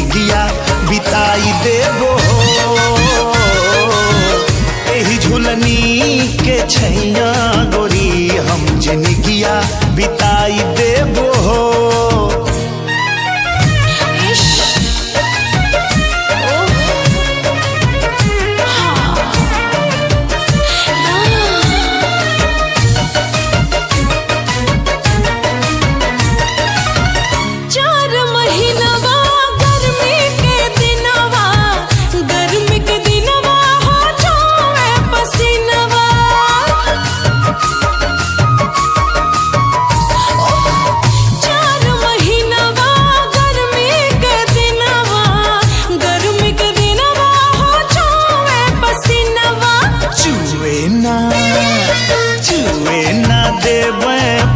जिंदगिया बिताई देबो एही झुलनी के छैया गोरी हम जिंदगिया बिताई देबो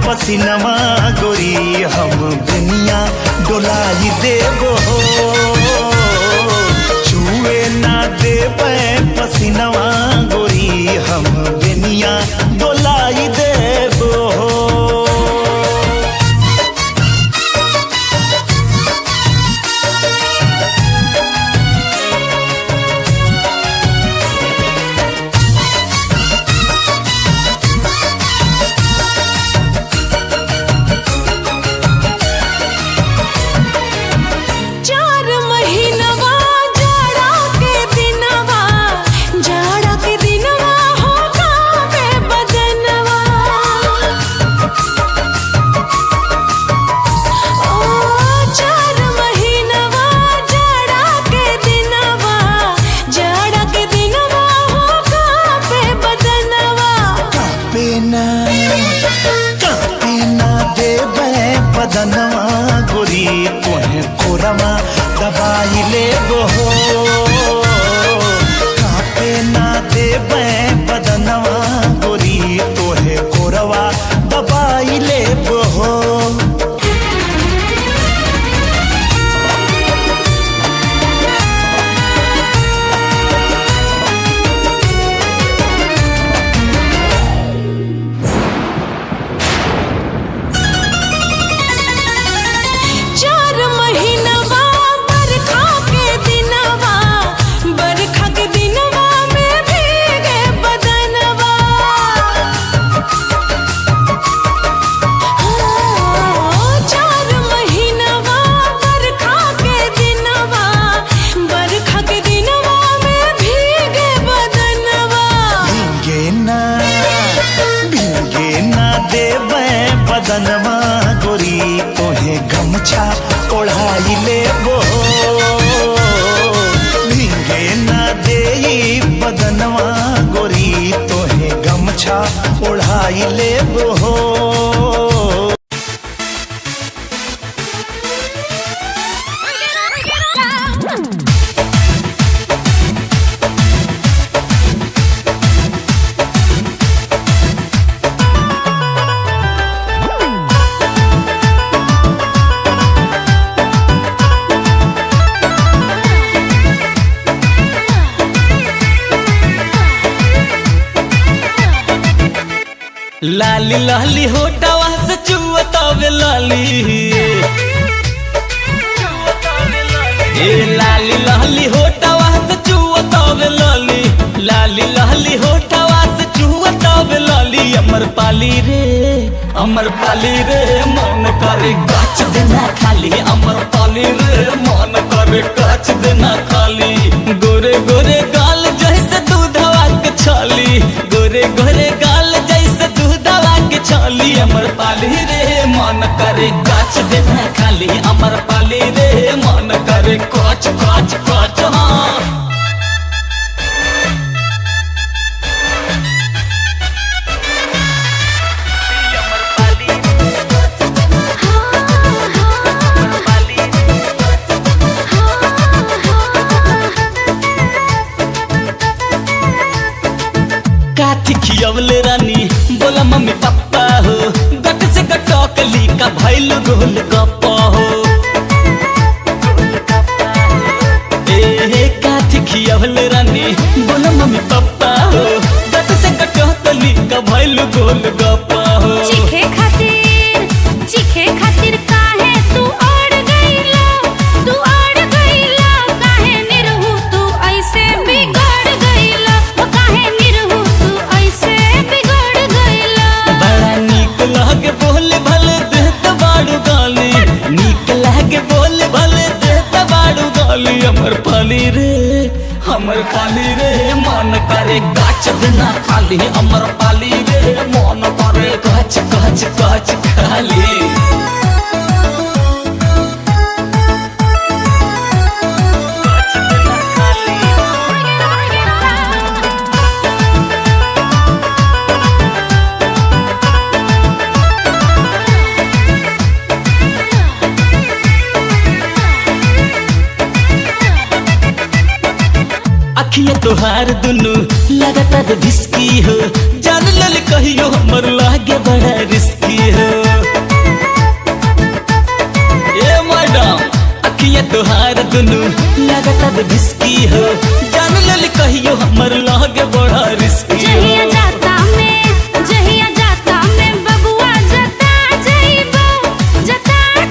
पसीनवा गोरी हम दुनिया डोलाई देबो छुए ना देबे पसीनवा गोरी हम दुनिया डोलाई देबो बदनवा गोरी तोहे कोरमा दबाई लेबो कापे ना देबे बदनवा गोरी तोहे कोरवा दबाई लेबो बदनवा गोरी तोहे गमछा ओढ़ाई लेबो भीगे ना देई बदनवा गोरी तोहे गमछा ओढ़ाई लेबो लाली लाली होटवा से चुअतावे लाली ए लाली लाली होटवा से चुअतावे लाली लाली लाली होटवा से चुअतावे लाली अमर पाली रे मन करे काच देना खाली अमर पाली रे मन करे काच देना खाली गोरे गोरे गाल जैसे दूधवा के छाली गोरे गोरे गाल जैसे दूधवा के छाली अमर पाली रे मन करे काच देना खाली अमर पाली रे मन करे काच काच काच हाँ खियवले रानी बोला मम्मी पापा हो गट से गटकली का भैल गोल गप्पा हो काथी खियवले रानी बोला मम्मी पापा हो गट से गटकली का भैल गोल गप्पा हो चीखे खातिर काहे तू अड़ गईला खाली हमर पाली रे, हमर पाली रे मन करे गाछ देना खाली हमर पाली रे, मन करे गाछ गाछ गाछ खाली। अखिया तोहार दुनु लगातार ढिसकी हो, जान लल कहियो हमर लागे बड़ा रिस्की हो। ए मैडम अखिया तोहार दुनु लगातार ढिसकी हो, जान लल कहियो हमर लागे बड़ा रिस्की हो। जहिया जाता में बबुआ जता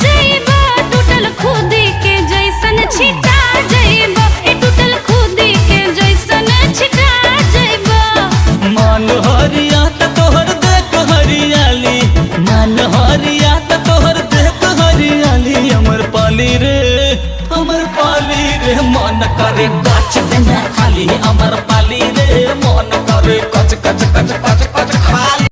जइबो टूटल खुदी के जैसन छिटा जइबो, ए टूटल खुदी के जैसन छिटा जइबो। मन हरिया त तोहर देख हरियाली, मन हरिया त तोहर देख हरियाली, हमर पाली रे, हमर पाली रे मन करे गाछ देना खाली हमर पाली रे, मन करे कच कच कच कच कच खाली।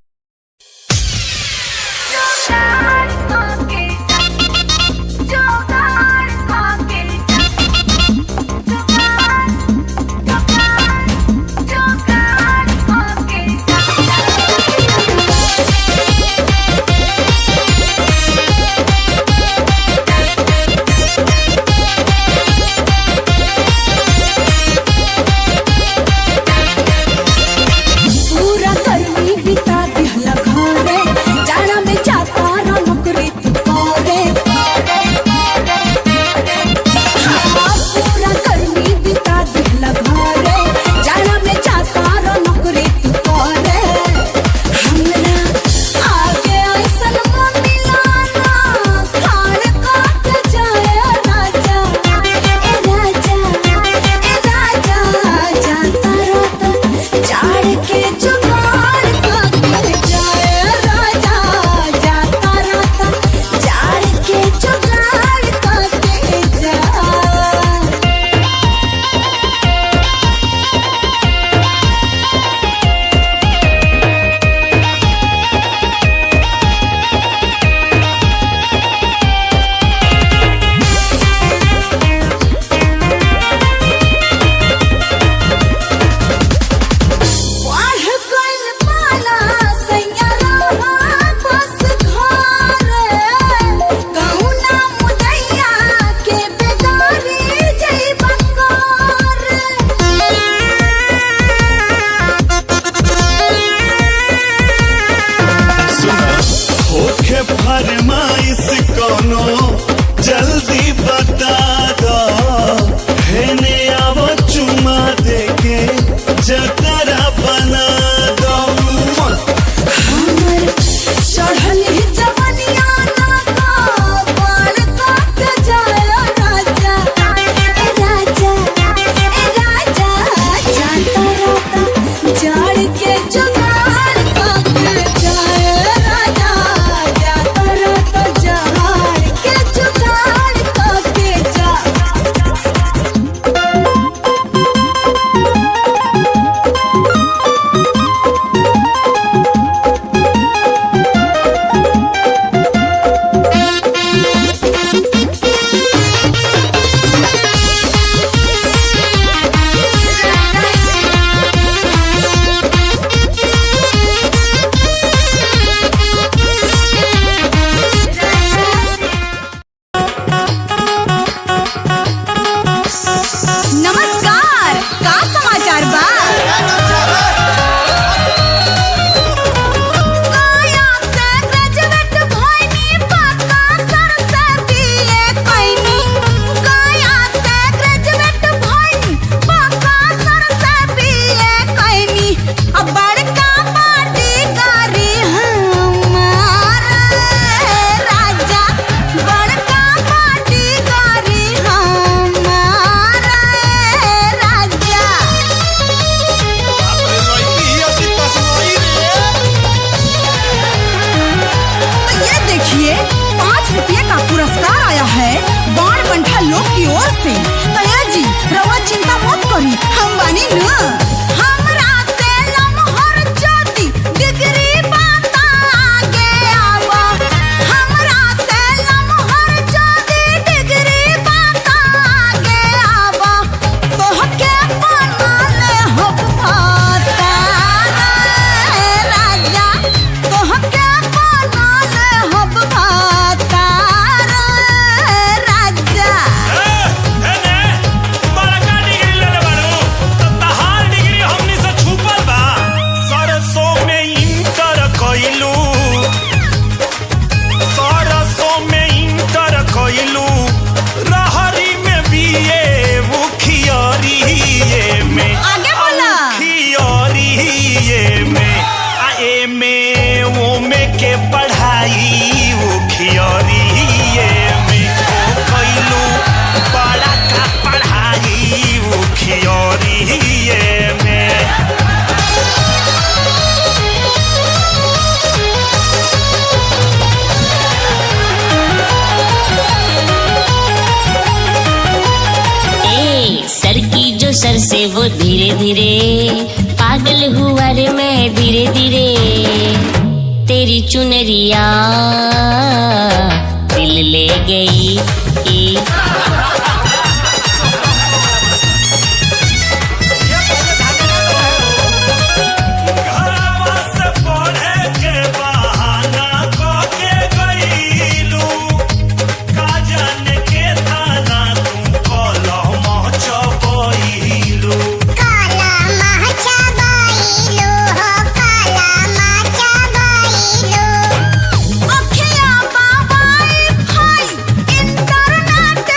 पूरा गर्मी बिता जो सर से वो धीरे धीरे पागल हुआ रे मैं धीरे धीरे तेरी चुनरिया दिल ले गई। घरवा से पढ़े के बहाना कऽ के गइलू, का जाने के थाना तू कलम चबइलू। अखिया बाबाई भाई इंटरनेट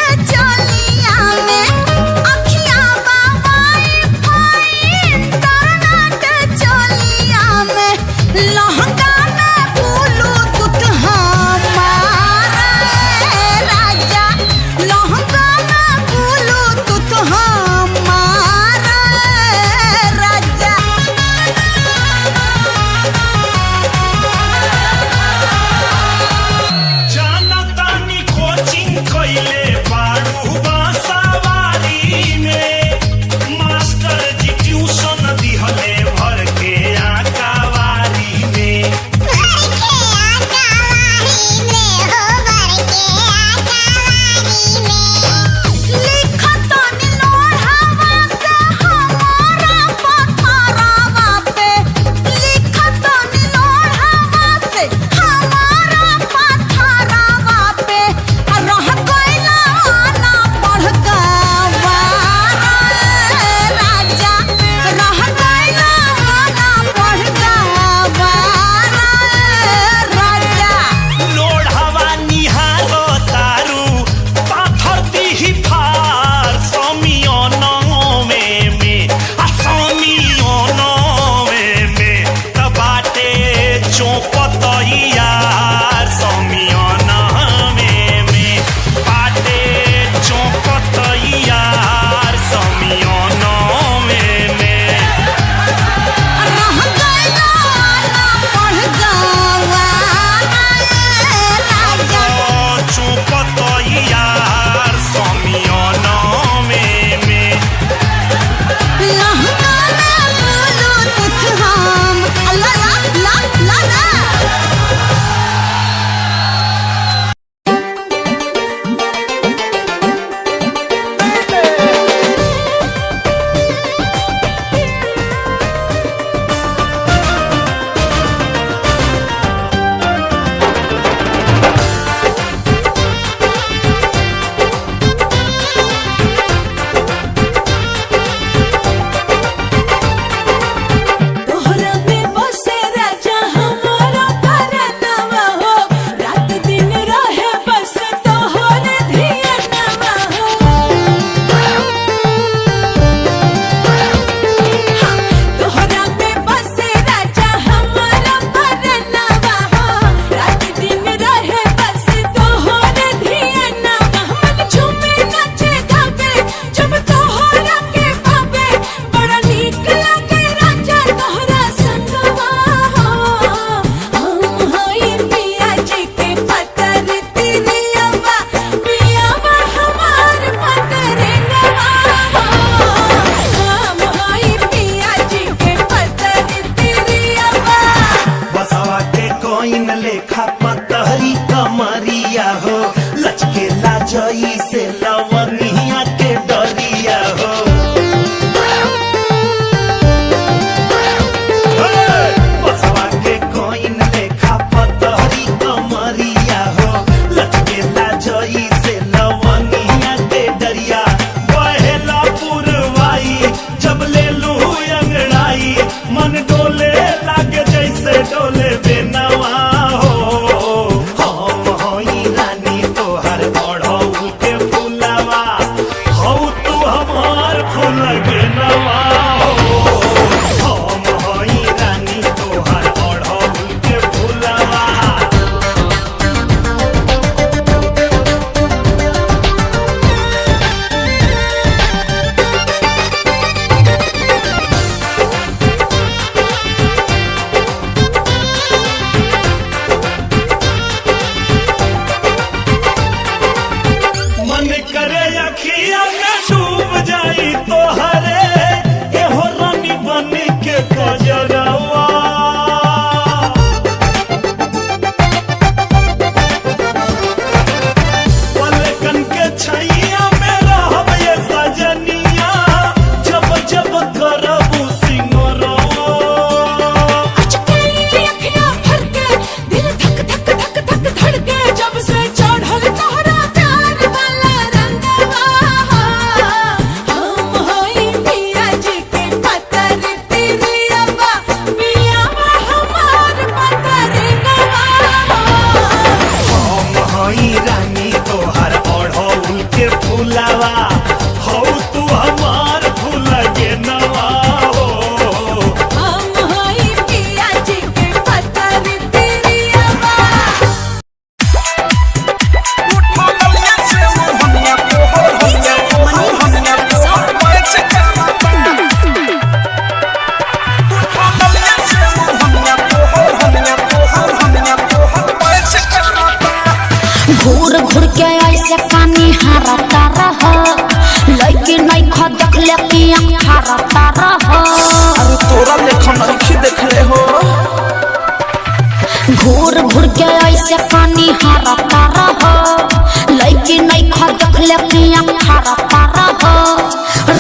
ऐसे पानी हरता रहो लइकी नहीं खा देखले पिया हरता रहो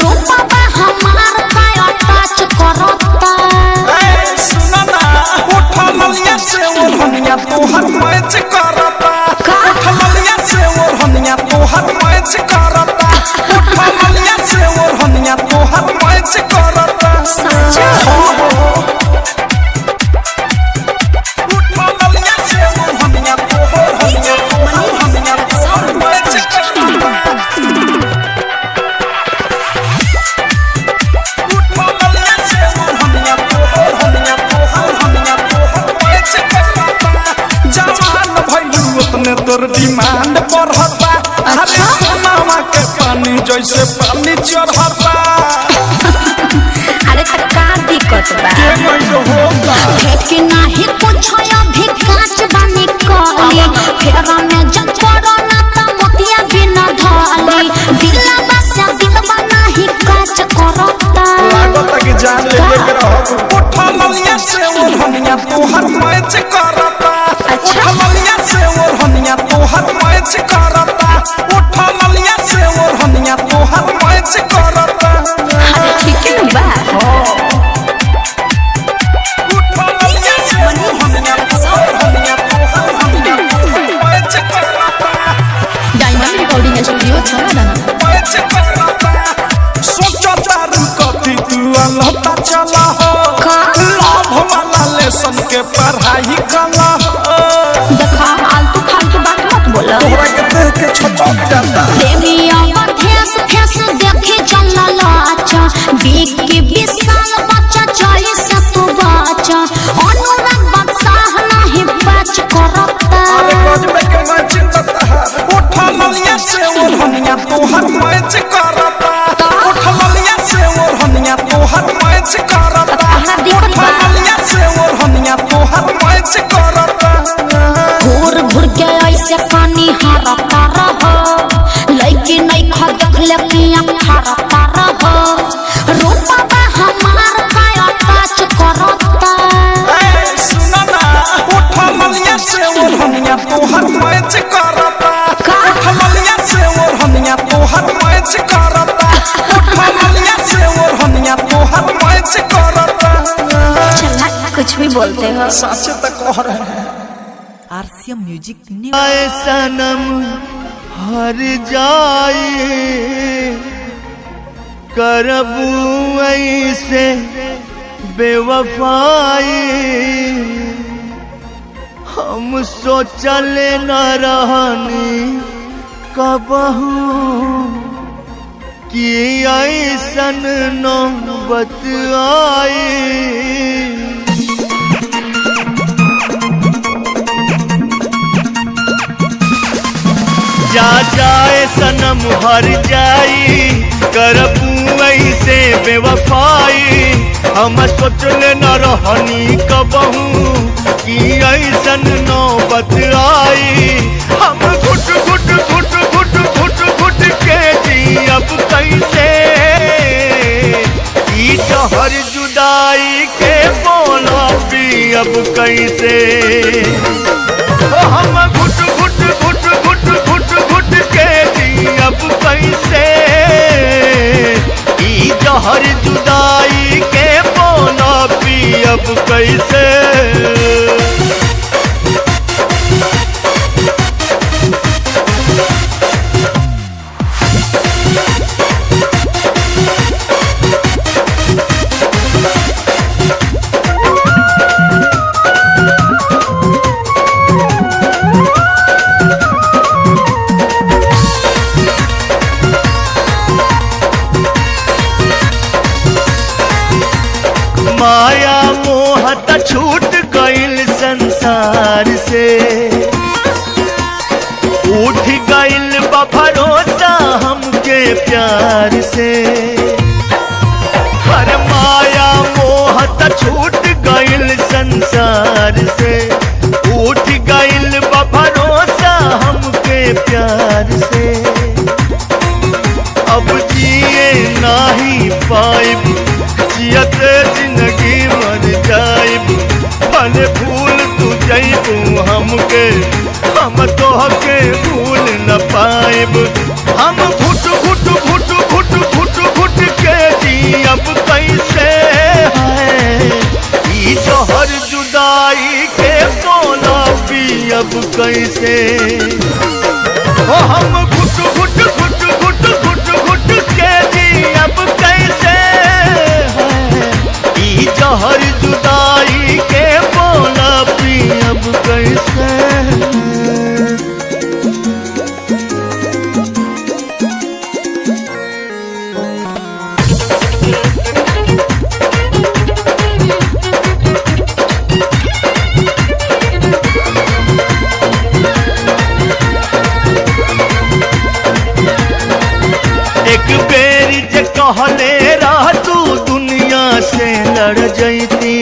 रूपा हमार काया टच करता सुना ना उठा मलिया से ओढ़निया तोहर मैच करता उठा मलिया से ओढ़निया तोहर मैच करता उठा मलिया से ओढ़निया तोहर मैच करता सच्चा उठा मलिया से ओढ़निया तोहर मैच करता उठा मलिया से ओढ़निया तोहर मैच करता जवान भइलू उतने तोर डिमांड बढ़ता अरे सोनावा के पानी जैसे पानी चढ़ता अरे का दिक्कत बा भेट के नाही कुछ अभी काच बानी कहली फेरा में जब कोरोना त मोतिया बिना ढाली दिला बसा दिलवा नाही काच करता लागत कि जान ले के रहो उठा मलिया से ओढ़निया तोहर मैच करता उठा मलिया से ओढ़निया तोहर मैच करता उठा मलिया से ओढ़निया तोहर मैच करता अरे ठीक है बा उठा मलिया से ओढ़निया तोहर मैच करता डायमंड रिकॉर्डिंग स्टूडियो छोड़ा मैच करता सोचो तारू कथी तू अलहता चला हो लाभ वाला लेसन के पढ़ाई कला देखा आलतू फालतू बात मत बोला तोहरा के देख के छटक जाता देवी अमर फेस फेस देखे चला लाचा बीक के विशाल बच्चा चाहे से तू बाचा अनुराग बादशाह नहीं बच करता अरे गजबे के मैं चिंता उठा मलिया से ओढ़निया तोहर मैच करता उठा मलिया से ओढ़निया तोहर मैच करता उठा मलिया से ओढ़निया तोहर मैच करता घूर घूर के ऐसे पानी हरता रहो लइकी नहीं खा देखले पिया हरता रहो रूपा हमार काया टच करता सुना ना उठा मलिया से ओढ़निया तोहर मैच करता उठा मलिया से ओढ़निया तोहर मैच करता उठा मलिया से ओढ़निया तोहर मैच करता चला कुछ भी बोलते हो सच तक कह रहे हैं आरसीएम म्यूजिक आए सनम हर जाए करबू ऐसे बेवफाई हम सोचल न रहनी कबहू कि ऐसन नौबत आई जा जाए सनम हर जाई करबू ऐसे बेवफाई हम सोचल न रहनी कबहू कि ऐसन नौबत आई हम घुट घुट घुट घुट घुट घुट के जी अब कैसे ई जहर जुदाई के बोला पी अब कैसे हम घुट घुट घुट घुट घुट घुट के जी अब कैसे ई जहर जुदाई के बोला पी अब कैसे माया मोह त छूट गइल संसार से उठ गइल बा भरोसा हमके प्यार से हर माया मोह त छूट गइल संसार से उठ गइल बा भरोसा हमके प्यार से अब जिए नाही पाइब जियत जिंदगी मर जाइब भले फूल तू जइबू हमके हम तोहके भूल न पाएब। हम घुट घुट घुट घुट घुट घुट के जियब कैसे है ई जहर जुदाई के बोला पियब कैसे। ओ हम घुट घुट घुट घुट घुट घुट के जियब कैसे है ई जहर जुदाई के बोला पियब कैसे। एक बेरी जे कहले रह तू दुनिया से लड़ जैती।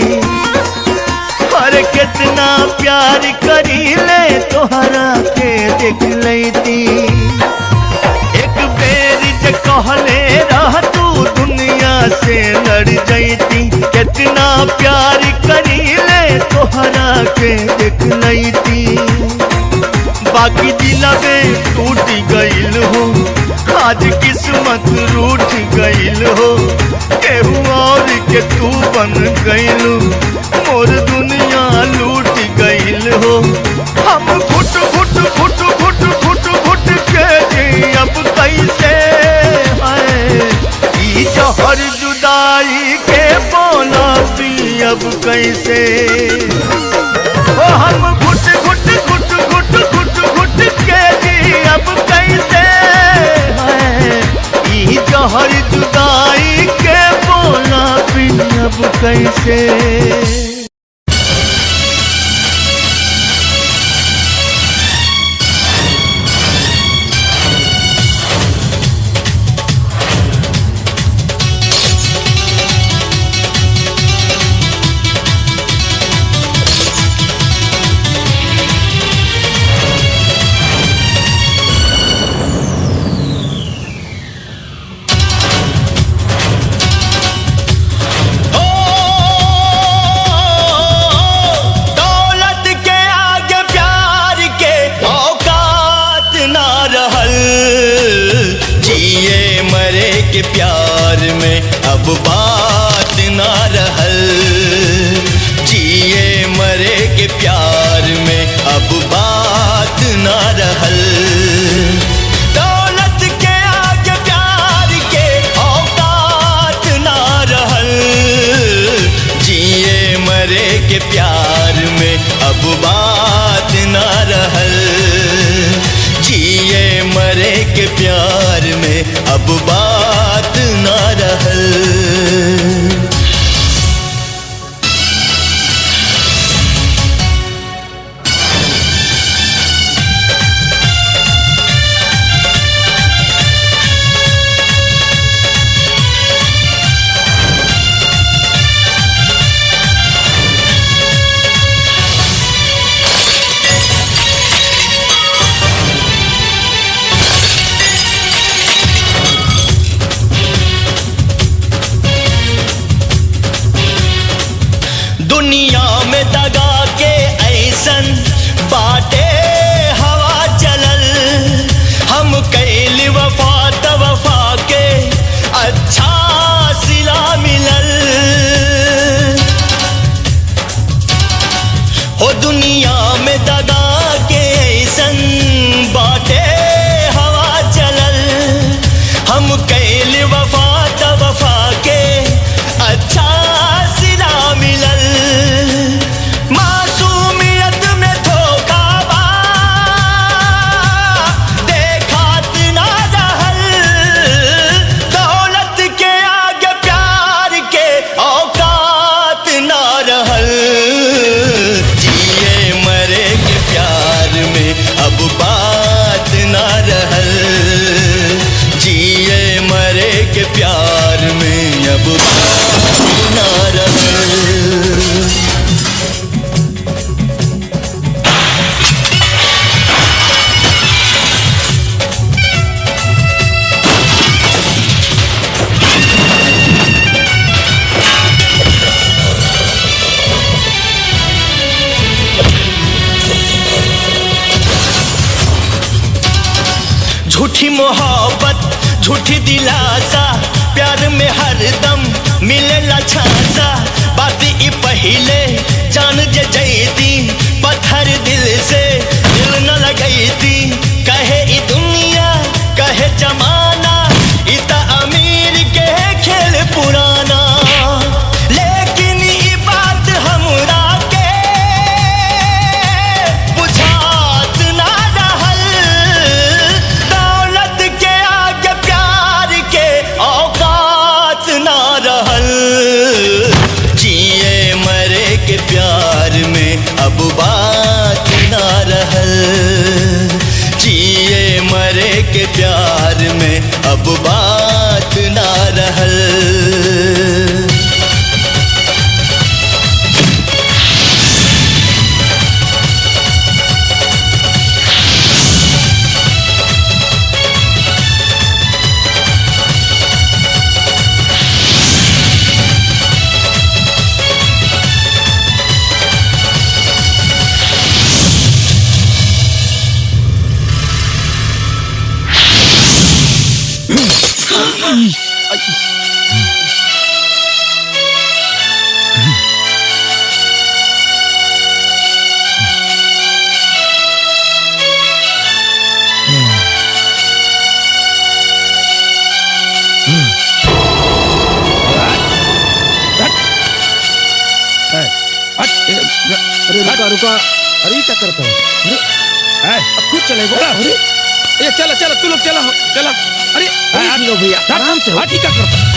अरे कितना प्यार करी ले तोहरा के देख लेती। एक बेरी जे कहले रह तू दुनिया से लड़ जैती। कितना प्यार करी ले तोहरा के देख लेती। बाकी दिलवे टूट गइल हो आज किस्मत रूठ गइल हो। केहू और के तू बन गइलू मोर दुनिया लूट गइल हो। हम घुट घुट घुट घुट घुट घुट के जियब कैसे है ई जहर जुदाई के बोला पियब कैसे। ओ हम घुट घुट घुट घुट घुट घुट के जियब कैसे है ई जहर जुदाई के बोला पियब कैसे। के प्यार में अब बात ना रहल। जिए मरे के प्यार में अब बात ना रहल। दौलत के आगे प्यार के औकात ना रहल। जिए मरे के प्यार में अब बात ना रहल। जिए मरे के प्यार में अब बात ना रहल। दुनिया में दगा के ऐसन बाटे हवा चलल। हम कैल वफा त वफा के अच्छा सिला मिलल। हो दुनिया में दगा के ऐसन बाटे हवा चलल। हम कैल वफा त वफा के अच्छा सिला मिलल। मासूमियत में धोखा बा देखात ना रहल। दौलत के आगे प्यार के औकात ना रहल। जिए मरे के प्यार में अब बात ना रहल। जिए मरे के प्यार में अब बात ना रहल। झूठी दिलासा प्यार में हरदम मिलेला छासा बात ई पहिले जान जे जैती पत्थर दिल से दिल न लगैती कहे ई दुनिया कहे जमाना ई त अमीर के खेल पुराना लेकिन ई बात हमरा के बुझात ना रहल दौलत के आगे प्यार के औकात ना रहल जिए मरे के प्यार में अब बात ना रहल जिए मरे के प्यार में अब बात ना रहल अरे रुका अरे क्या करता है अब खुद चले अरे ये चला चला तू लोग चला चला अरे भैया आराम से हाँ ठीक करता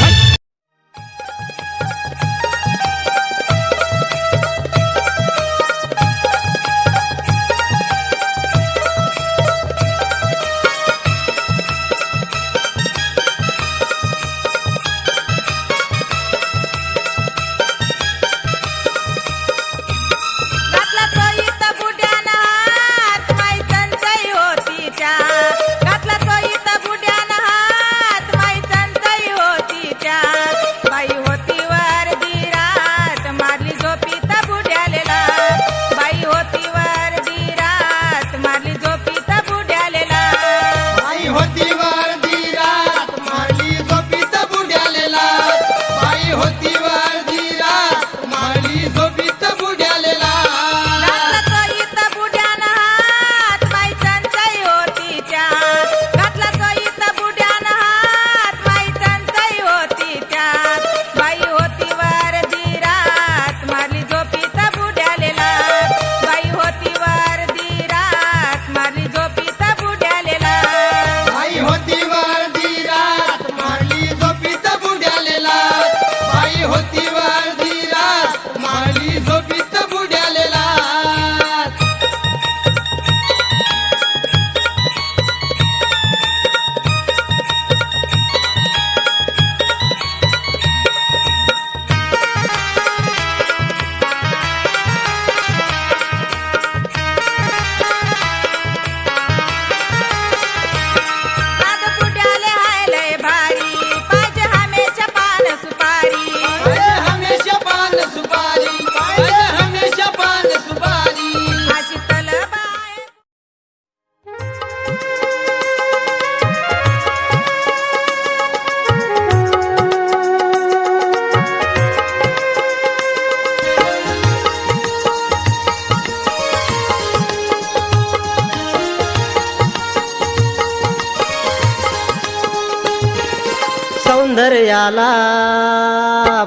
सौंदर्याला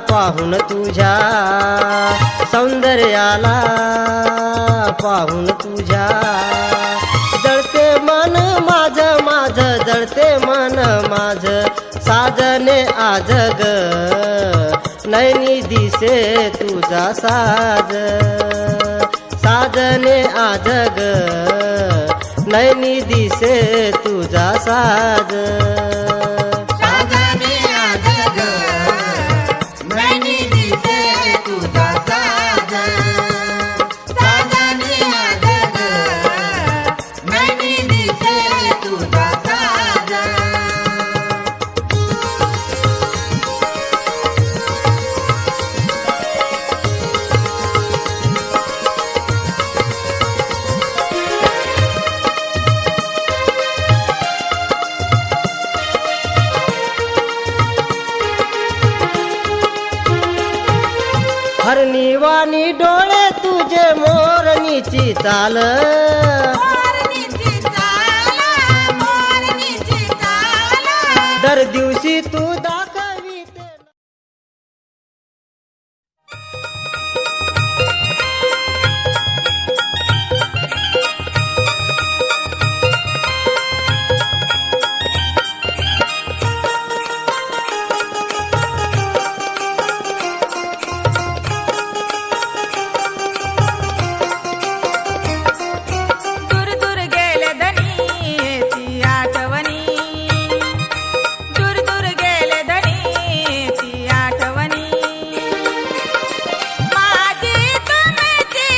पाहून तुझ्या सौंदर्याला पाहून तुझ्या जळते मन माझं माझं जळते मन माझं साजने आज ग नैनी दिसे तुझा साज साजने आज ग नैनी दिसे तुझा साज हरनीवानी डोळे तुझे मोरणीची चाल दर दिवशी तू दाखवी दूर दूर गेले धनी आठवणी दूर दूर गेले धनी आठवणी माझी तुमची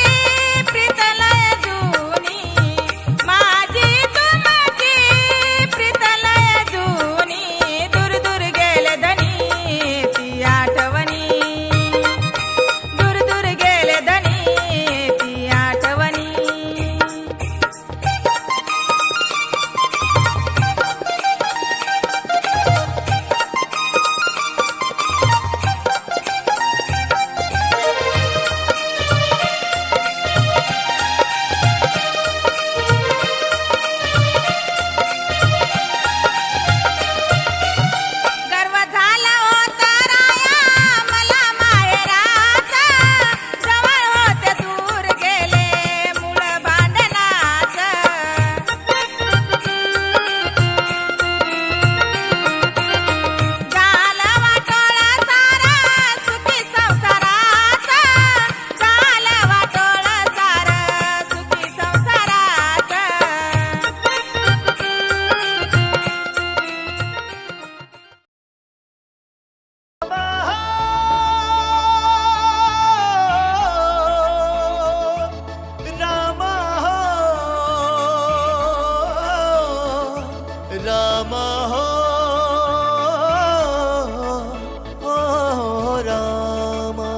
प्रीतलय जुनी माझी तुमची प्रीतलय जुनी दूर दूर गेले धनी आठवणी दूर दूर गेले धनी आठवणी गर्व झाला होता राया मला माहेराचा जवळ होते दूर गेले मूळ भांडणाचं झालं वाटोळा सारा सुखी संसाराचा झालं वाटोळा सारा सुखी संसाराचं रामा रामा रामा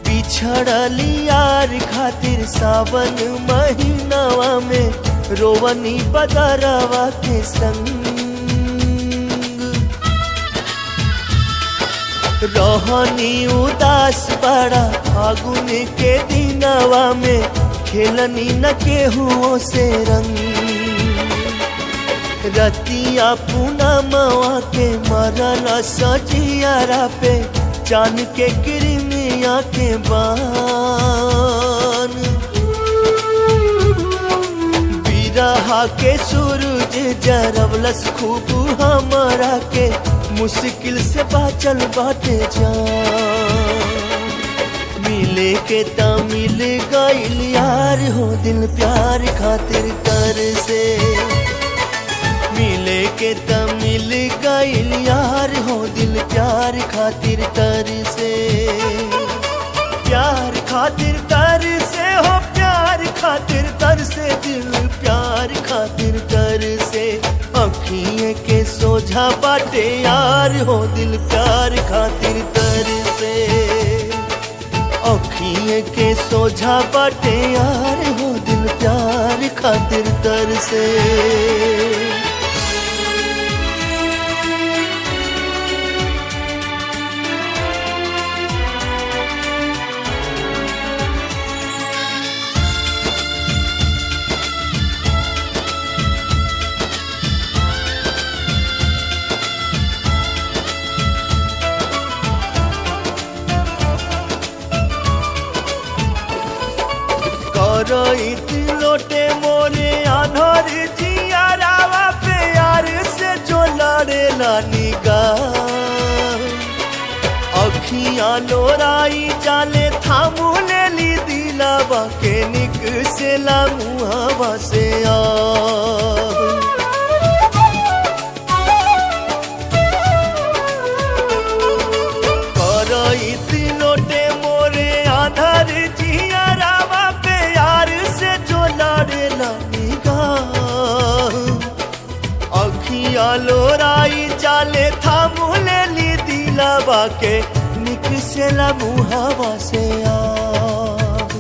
बिछड़ली यार खातिर सावन महीनावा में रोवनी बदरवा के संग रहनी उदास बड़ा फागुन के दिनवा में खेलनी न केहुओं से रंग रतिया पूनमवा के मरल सजियारा पे चांद के किरमिया के बान बिरहा के सूरज जरवलस खूब हमरा के मुश्किल से बाचल बाटे जान मिले के ता मिल गइल यार हो दिल प्यार खातिर कर से मिले के त मिल गइल यार हो दिल प्यार खातिर तर से प्यार खातिर तर से हो प्यार खातिर तर से दिल प्यार खातिर तर से अखिए के सोझा बाटे यार हो दिल प्यार खातिर तर से अखिए के सोझा बाटे यार हो दिल प्यार खातिर तर से करइत लोटे मोरे आन्हर जिया रावा प्यार से जो लड़ेला निगाह अखियां लोराई जाले थामू लेली दिलावा के निक से मुहावा से आ करइत लोटे मोरे आन्हर जिया रावा प्यार से जो लड़े के निकसेला मुहावा से आब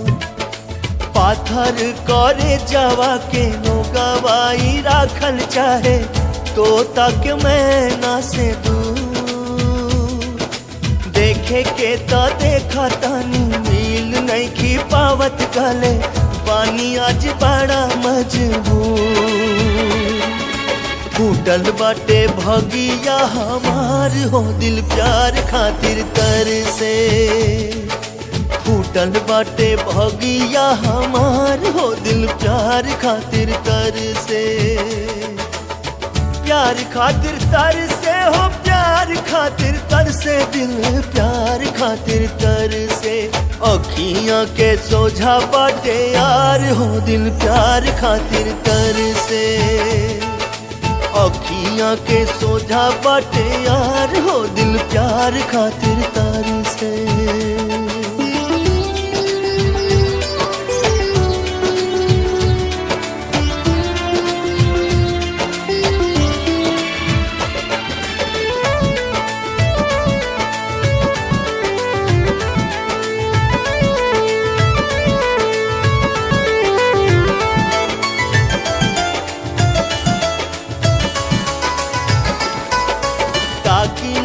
पाथर करे जवा के नोगवाई राखल चाहे तो तक मैना से दूर देखे के तो देखा तानी मिल नहीं की पावत गले पानी आज बड़ा मजबूर फूटल बाटे भगिया हमार हो दिल प्यार खातिर तर से फूटल बाटे भगिया हमार हो दिल प्यार खातिर तर से प्यार खातिर तर से हो प्यार खातिर तर से दिल प्यार खातिर तर से अखियां के सोझा बाटे यार हो दिल प्यार खातिर तर से अखियां के सोझा बाटे यार हो दिल प्यार खातिर तर से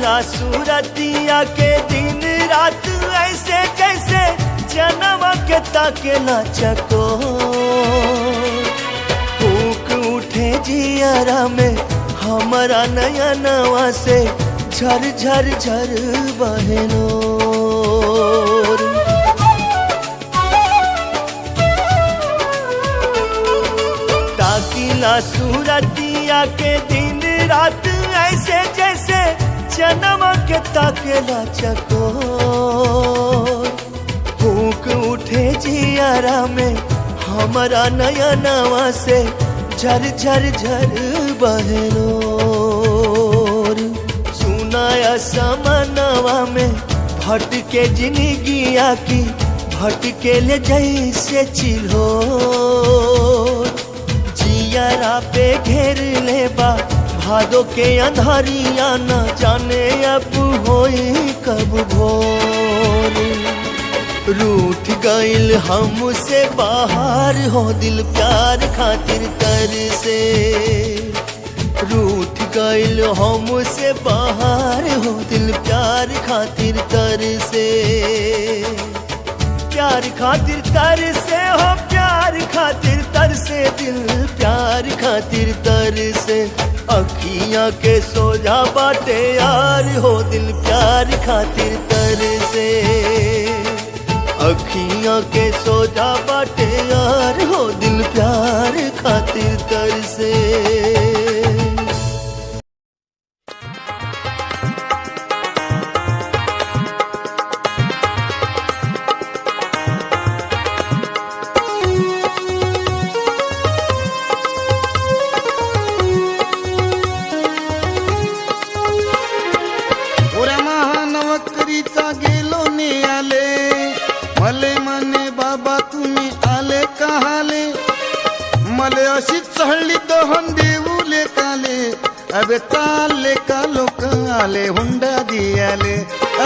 सूरतिया के दिन रात ऐसे जैसे जन्म के ताकेला चको फूक उठे जियारा में हमारा नया नवा से झर झर झर बहनो ताकीला सूरतिया के दिन रात ऐसे जैसे जन्म के ताकेला चको फूक उठे जियारा में हमारा नया नवा से झर झर झर बहनो सुनाया समनवा में भटके जिंदगिया की भटके ले जैसे चिल्हो जियारा पे घेर ले बा भादो के अंधारिया न जाने अब होई कब भोर रूठ गइल हमसे बाहर हो दिल प्यार खातिर तर से रूठ गइल हमसे बाहर हो दिल प्यार खातिर तर से प्यार खातिर तर से हो प्यार खातिर तर से दिल प्यार खातिर तर से अखियां के सोझा बाटे यार हो दिल प्यार खातिर तर से अखियां के सोझा बाटे यार हो दिल प्यार खातिर तर से अबे ताले का लोक आले हुंडा दियाले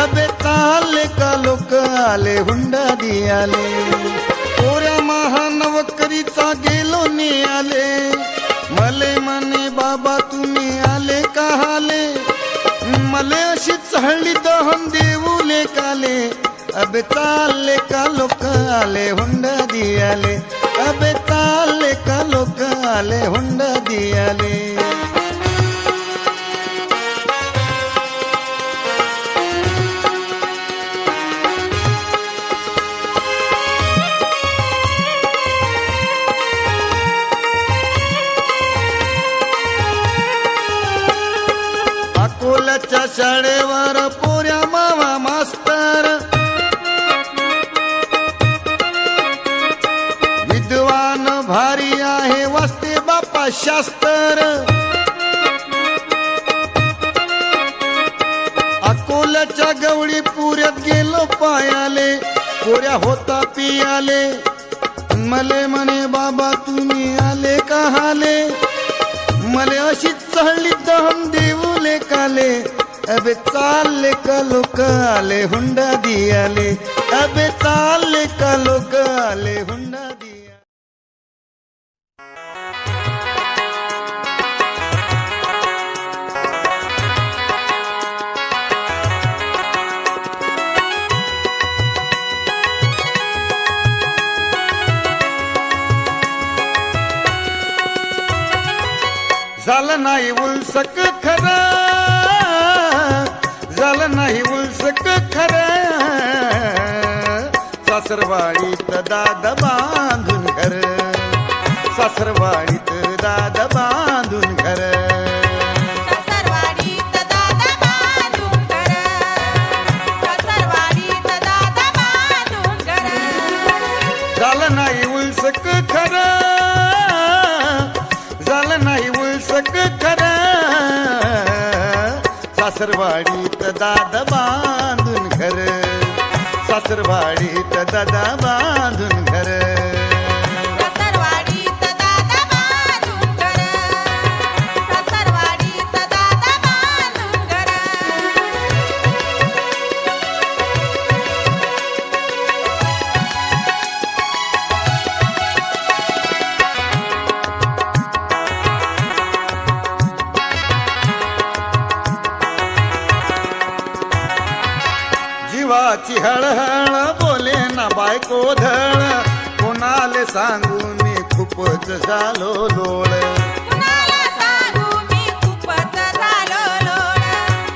अबे ताले का लोक आले हुंडा दियाले ओऱ्या महानवकरीचा गेलो ने आले मले मने बाबा तुम्ही आले का हाले मले अशी चहळली दहन देऊले काले अबे ताले का लोक आले हुंडा दियाले अबे ताले का लोक आले हुंडा दियाले अकोल्याच्या शाळेवर पोऱ्या मावा मास्तर विद्वान भारी आहे वाचते बापा शास्त्र अकोल्याच्या गवळी पुऱ्यात गेलो पायाले पोऱ्या होता पियाले मले म्हणे बाबा तुम्ही आले का हाले मले अशी चहळली दहन देऊले काले अबे चाल का लोक आले हुंडा दियाले अबे चाल का लोक आले हुंडा दिया झालं नाही उलसक खरा झालं नाही उलसक खरा सासरवाडीत दादा बांधून घर सासरवाडीत दादा बांधून घर सासरवाडीत दादा बांधून घर सासरवाडीत दादा बांधून घर झालं नाही उलसक खरा झालं नाही उलसक खरा सासरवाडीत दादा बांधून घर सासरवाडीत दादा बांधून घर सासरवाडीत दादा बांधून घर सासरवाडीत दादा बांधून घर जीवाची हळहळ बोले ना बायको धळ कोणाले सांगू मी खूपच झालो लोळ कुणाला सांगू मी खूपच झालो लोळ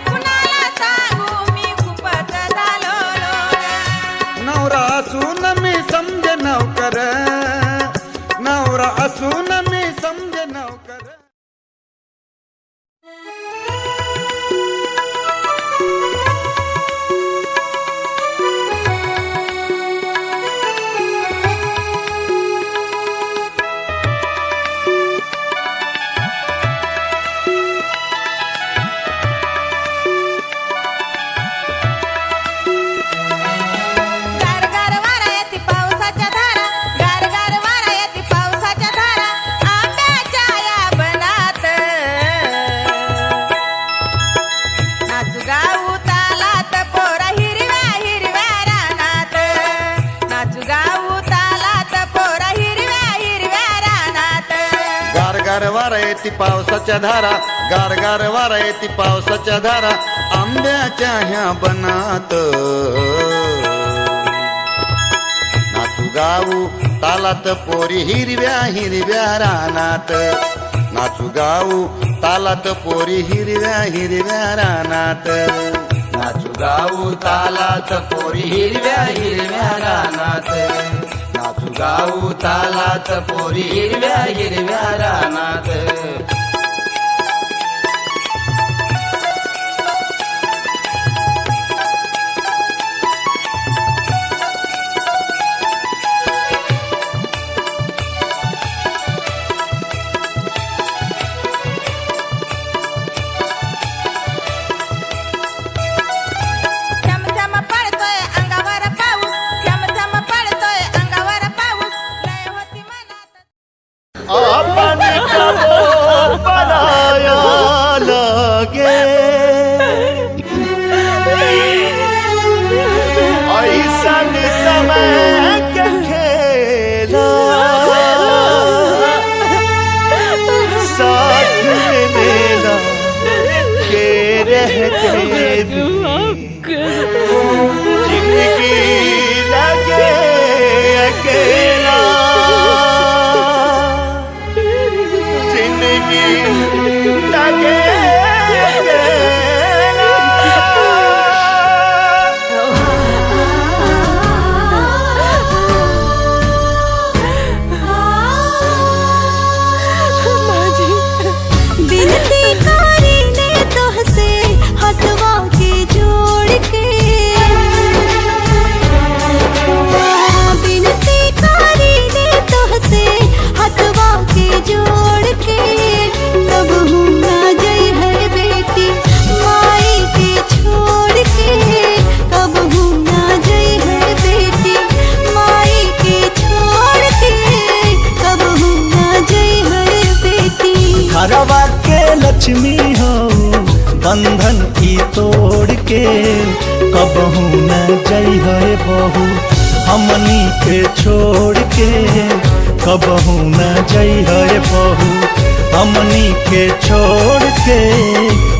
कुणाला सांगू मी खूपच झालो लोळ नवरा असून मी समजे नवकर नवरा असून मी समजे नवकर गारगार वारा येती पावसाच्या धारा गारगार वारा येती पावसाच्या धारा आंब्याच्या या बनात नाचू गाऊ तालात पोरा हिरव्या हिरव्या रानात नाचू गाऊ तालात पोरा हिरव्या हिरव्या रानात गारगार वारा येती पावसाच्या धारा गारगार वारा येती पावसाच्या धारा आंब्याच्या ह्या बनात नाचू गाऊ तालात पोरी हिरव्या हिरव्या रानात नाचू गाऊ तालात पोरी हिरव्या हिरव्या रानात नाचू गाऊ तालात पोरी हिरव्या हिरव्या रानात नाचू गाऊ तालात पोरी हिरव्या हिरव्या रानात थम थम पडतोय अंगावर पाऊस थम थम पडतोय अंगावर पाऊस लय होती मनात आपण का कबहू न जई है बहू हमनी के छोड़ के, कबहू न जई है बहू हमनी के छोड़ के,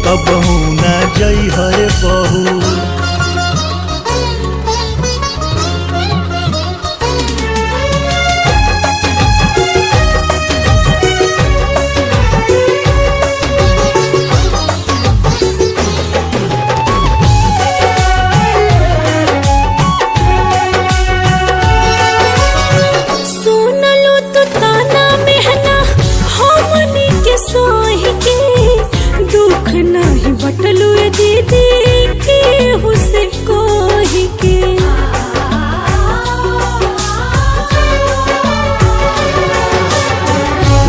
कबहू न जई है बहू। दुख नहीं बटलू दीदी के हुसे कोही के,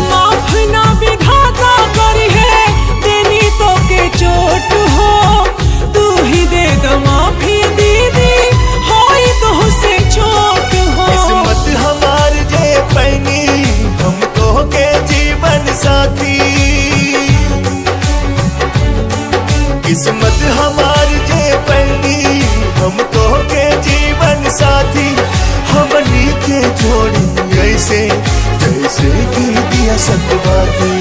माफ ना विधाता करी है देनी तो के चोट हो, तू ही दे दो माफी दीदी होई तो हुसे चोट हो। किस्मत हमार जे पैनी हमको के जीवन साथी, किस्मत हमार जे पैनी हमको के जीवन साथी, हमनी के जोड़ी ऐसे जैसे की दिया सतवाती।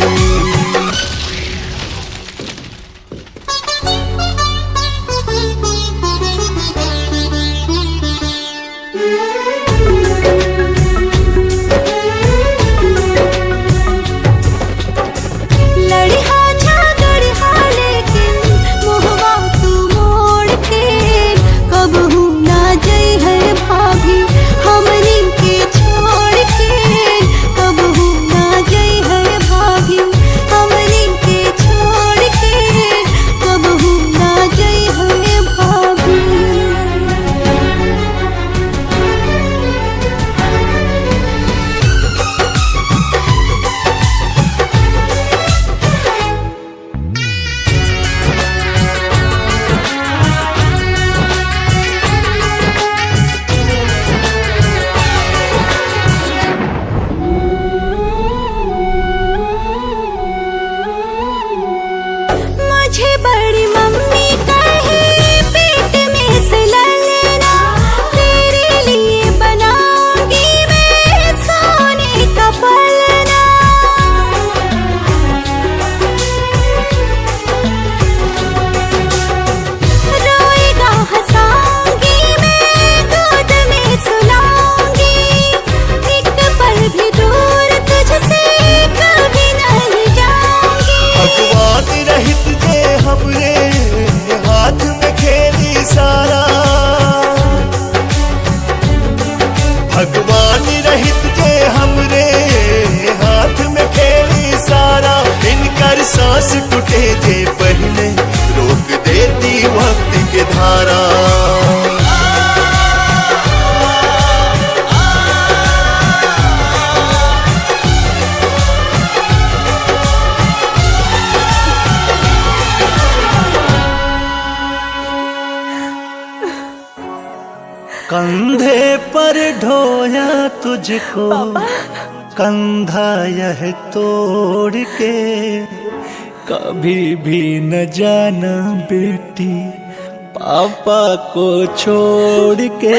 भगवान रहित जे हमरे हाथ में खेली सारा, इनकर सांस टूटे जे पहले रोक देती वक्त के धारा। कंधे पर ढोया तुझको कंधा यह तोड़ के, कभी भी न जाना बेटी पापा को छोड़ के।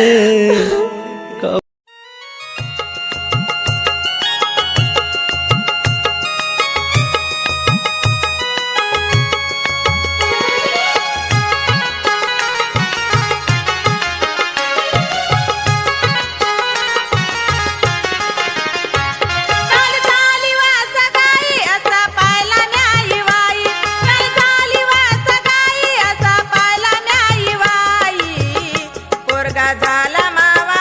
झाला मावा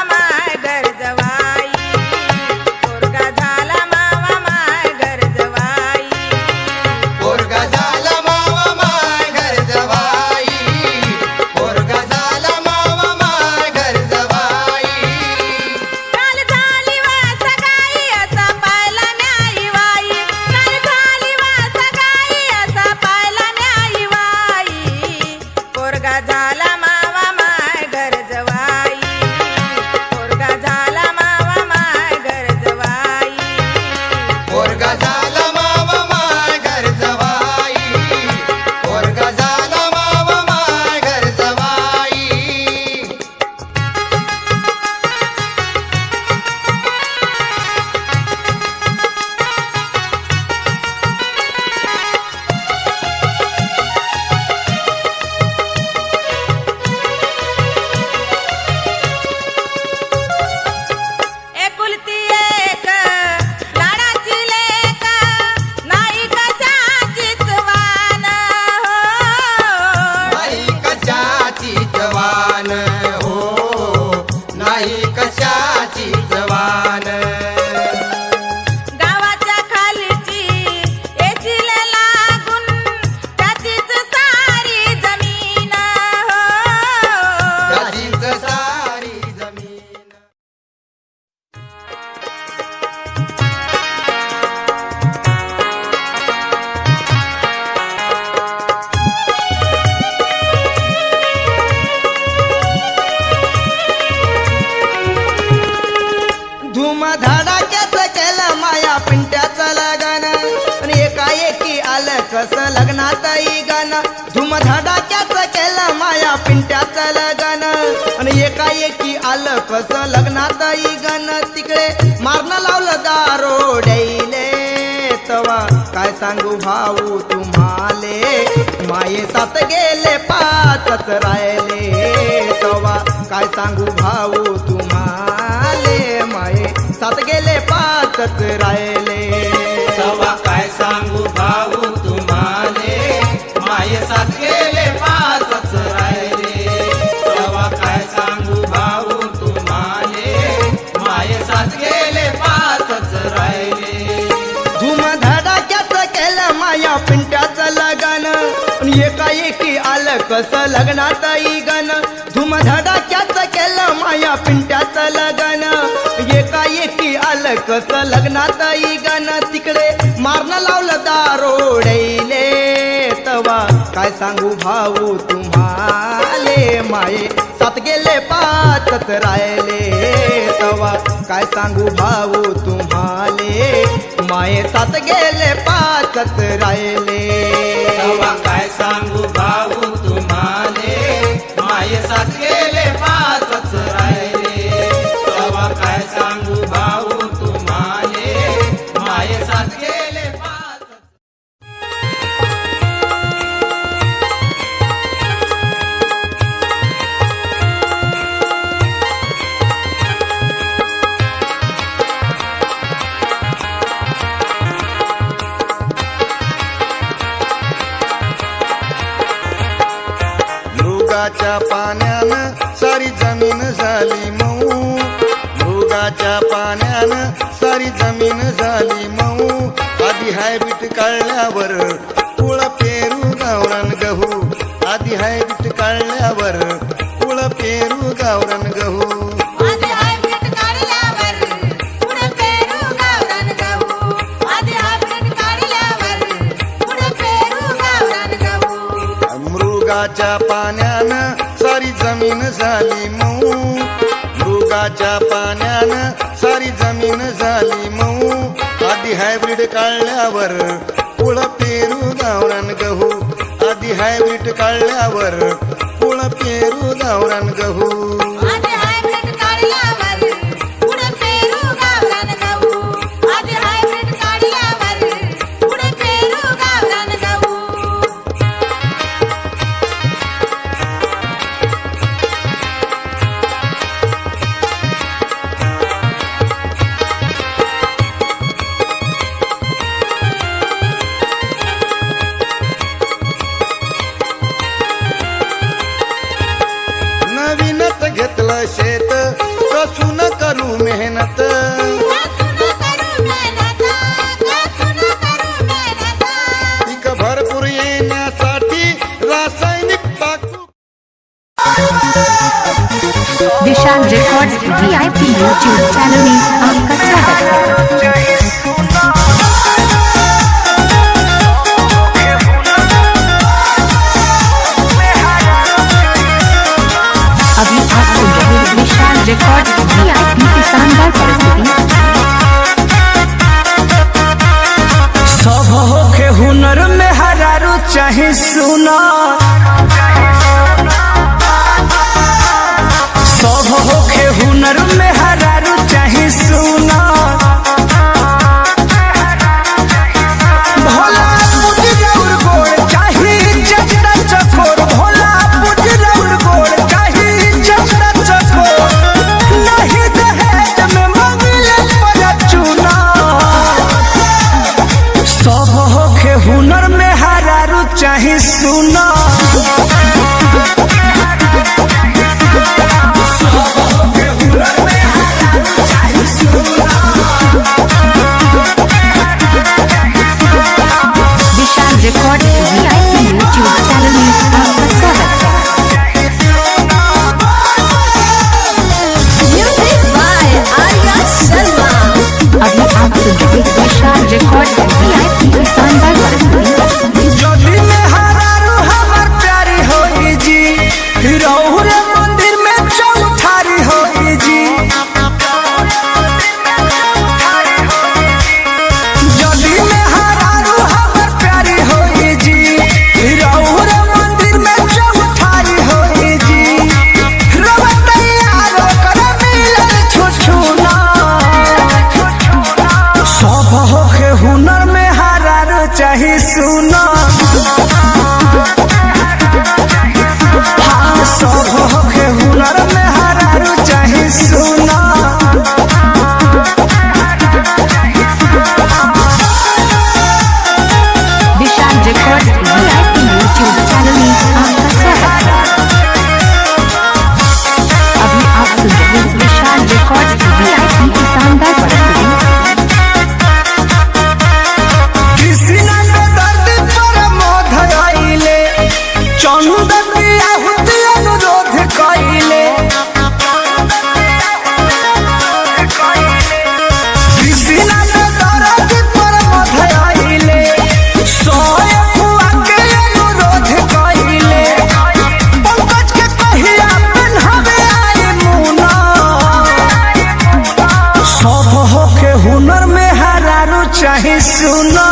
धूम धडाक्याचं केलं माया पिंट्याचं लगन आणि एकाएकी आलं कसं लग्नात गाणं धूम धडाक्याचं केलं माया पिंट्याचं लगन आणि एकाएकी आलं कसं लग्नात गाणं तिकडे मारणं लावलं दारोड्याईले तवा काय सांगू भाऊ तुम्हाले माये सात गेले पाचच राहिले तवा काय सांगू भाऊ तुम्हाले माये सात गेले पाचच राहिले तवा काय सांगू भाऊ तुम्हाले माये सात गेले पाचच राहिले तवा काय सांगू भाऊ तुम्हाले माये सात गेले पाचच राहिले धूम धडाक्याचं केलं माया पिंट्याचं लगन आणि एकाएकी आलं कसं लग्नात गण धूम धडाक्याचं केलं माया पिंट्याचं लगन एकाएकी आलं कसं लग्नात गण तिकडे मारणं लावलं दारोड्याईले तवा काय सांगू भाऊ तुम्हाले माये सात गेले पाचच राहिले तवा काय सांगू भाऊ तुम्हाले माये सात गेले पाचच राहिले तवा काय सांगू भाऊ तुम्हाले माये सात गेले पाचच राहिले तवा काय सांगू भाऊ तुम्हाले माये सात गेले पाच मृगाच्या पाण्यानं सारी जमीन झाली मऊ मृगाच्या पाण्यानं सारी जमीन झाली मऊ आधी हायब्रीड काढल्यावर कुळ पेरू गावरान गहू आधी हायब्रीड काढल्यावर कुळ पेरू गावरान गहू आधी हायब्रीड काढल्यावर पुढे पेरू गावरान गहू आधी हायब्रीड काढल्यावर पुढे पेरू गावरान गहू मृगाच्या पाण्यानं सारी जमीन झाली मऊ मृगाच्या पाण्यानं सारी जमीन झाली मऊ आधी हायब्रीड काढल्यावर कुळ पेरू गावरान गहू आधी हायब्रीड काढल्यावर कुळ पेरू गावरान गहू आधी हायब्रीड काढल्यावर पुढे पेरू गावरान गहू आधी हायब्रीड काढल्यावर पुढे पेरू गावरान गहू नवीनच घेतलं शेत कसून करू मेहनत पीक भरपूर येण्यासाठी रासायनिक टाकू विशाल रिकॉर्ड्स VIP यूट्यूब चैनल में आपका स्वागत है। अभी आप सुन रहे हैं विशाल रिकॉर्ड्स VIP की शानदार प्रस्तुति। सब होके हुनर में हरारू चाहे सुना सब होके हुनर में हरारू चाहे सुना भोला बुझरौर गोड़ चाहे जगड़ा चकोर भोला बुझरौर गोड़ चाहे जगड़ा चकोर नहीं दहेज में मंगले पर चुना सब होके हुनर में हरारू चाहे सुना विशाल रिकॉर्ड्स VIP यूट्यूब चैनल में आपका स्वागत है। म्यूजिक बाय आर्या शर्मा अभी आप सुन रहे हैं विशाल रिकॉर्ड्स VIP की शानदार प्रस्तुति। जदी में हरारू हमर प्यारी होई जी रहुरे मंदिर में चौठारी होई जी सीना में दर्द पर मधयाइले सोए हुआ के अनुरोध कइले पंकज के कहिया पहनावे आई मुना सब हो के हुनर में हरारू चाहे सुना